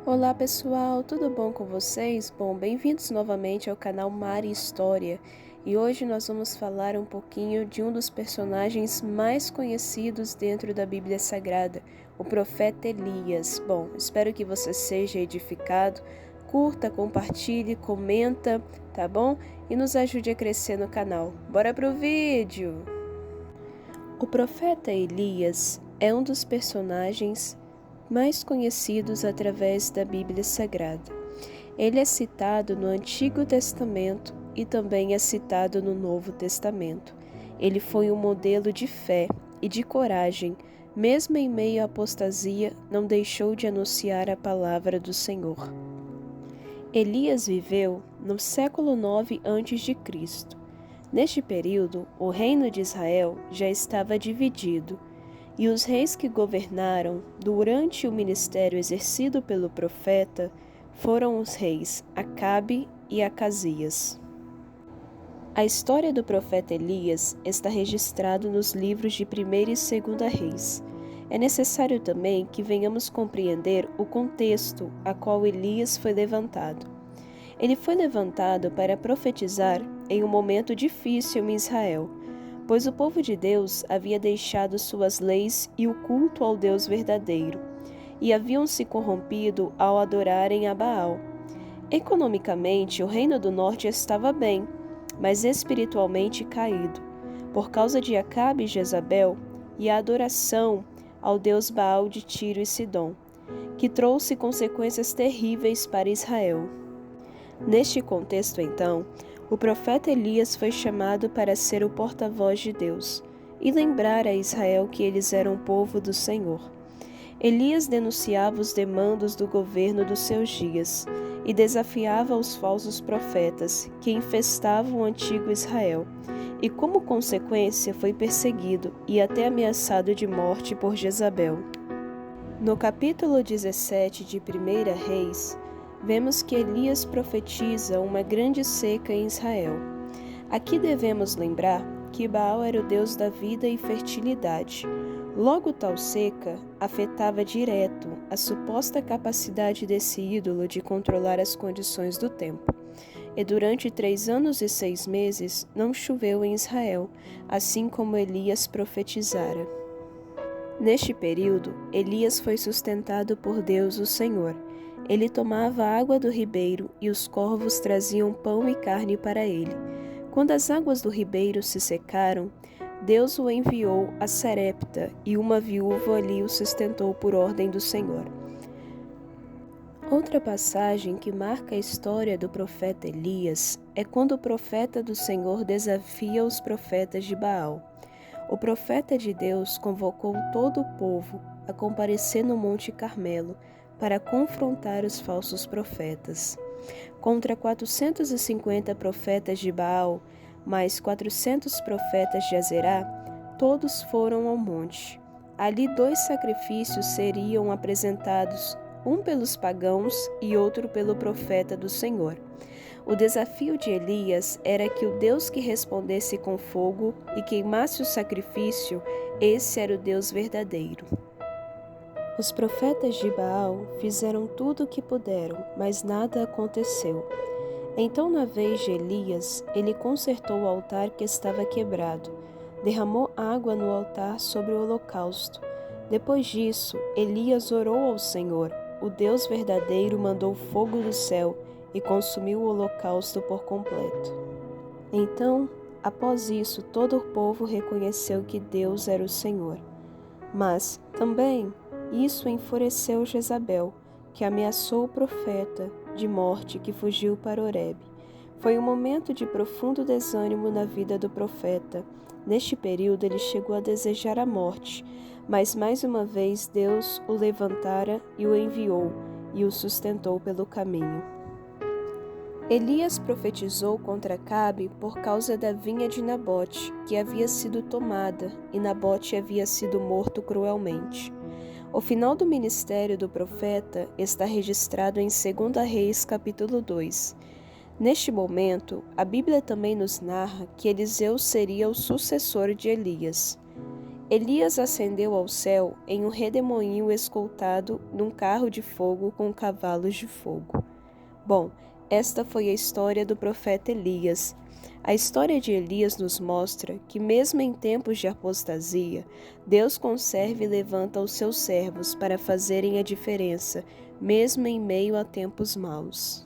Olá pessoal, tudo bom com vocês? Bom, bem-vindos novamente ao canal Mari História e hoje nós vamos falar um pouquinho de um dos personagens mais conhecidos dentro da Bíblia Sagrada, o profeta Elias. Bom, espero que você seja edificado, curta, compartilhe, comenta, tá bom? E nos ajude a crescer no canal. Bora pro vídeo! O profeta Elias é um dos personagens mais conhecidos através da Bíblia Sagrada. Ele é citado no Antigo Testamento e também é citado no Novo Testamento. Ele foi um modelo de fé e de coragem, mesmo em meio à apostasia, não deixou de anunciar a palavra do Senhor. Elias viveu no século 9 a.C. Neste período, o reino de Israel já estava dividido, e os reis que governaram durante o ministério exercido pelo profeta foram os reis Acabe e Acasias. A história do profeta Elias está registrada nos livros de 1ª e 2ª Reis. É necessário também que venhamos compreender o contexto a qual Elias foi levantado. Ele foi levantado para profetizar em um momento difícil em Israel, pois o povo de Deus havia deixado suas leis e o culto ao Deus verdadeiro, e haviam se corrompido ao adorarem a Baal. Economicamente, o reino do norte estava bem, mas espiritualmente caído, por causa de Acabe e Jezabel e a adoração ao Deus Baal de Tiro e Sidom, que trouxe consequências terríveis para Israel. Neste contexto, então, o profeta Elias foi chamado para ser o porta-voz de Deus e lembrar a Israel que eles eram o povo do Senhor. Elias denunciava os demandos do governo dos seus dias e desafiava os falsos profetas que infestavam o antigo Israel, e como consequência foi perseguido e até ameaçado de morte por Jezabel. No capítulo 17 de 1ª Reis, vemos que Elias profetiza uma grande seca em Israel. Aqui devemos lembrar que Baal era o deus da vida e fertilidade. Logo, tal seca afetava direto a suposta capacidade desse ídolo de controlar as condições do tempo. E durante 3 anos e 6 meses não choveu em Israel, assim como Elias profetizara. Neste período, Elias foi sustentado por Deus, o Senhor. Ele tomava água do ribeiro e os corvos traziam pão e carne para ele. Quando as águas do ribeiro se secaram, Deus o enviou a Sarepta e uma viúva ali o sustentou por ordem do Senhor. Outra passagem que marca a história do profeta Elias é quando o profeta do Senhor desafia os profetas de Baal. O profeta de Deus convocou todo o povo a comparecer no Monte Carmelo para confrontar os falsos profetas. Contra 450 profetas de Baal, mais 400 profetas de Azerá, todos foram ao monte. Ali 2 sacrifícios seriam apresentados, um pelos pagãos e outro pelo profeta do Senhor. O desafio de Elias era que o Deus que respondesse com fogo e queimasse o sacrifício, esse era o Deus verdadeiro. Os profetas de Baal fizeram tudo o que puderam, mas nada aconteceu. Então, na vez de Elias, ele consertou o altar que estava quebrado, derramou água no altar sobre o holocausto. Depois disso, Elias orou ao Senhor. O Deus verdadeiro mandou fogo do céu e consumiu o holocausto por completo. Então, após isso, todo o povo reconheceu que Deus era o Senhor. Mas, também, isso enfureceu Jezabel, que ameaçou o profeta de morte que fugiu para Horebe. Foi um momento de profundo desânimo na vida do profeta. Neste período ele chegou a desejar a morte, mas mais uma vez Deus o levantara e o enviou e o sustentou pelo caminho. Elias profetizou contra Acabe por causa da vinha de Nabote, que havia sido tomada, e Nabote havia sido morto cruelmente. O final do ministério do profeta está registrado em 2ª Reis, capítulo 2. Neste momento, a Bíblia também nos narra que Eliseu seria o sucessor de Elias. Elias ascendeu ao céu em um redemoinho escoltado num carro de fogo com cavalos de fogo. Bom, esta foi a história do profeta Elias. A história de Elias nos mostra que, mesmo em tempos de apostasia, Deus conserva e levanta os seus servos para fazerem a diferença, mesmo em meio a tempos maus.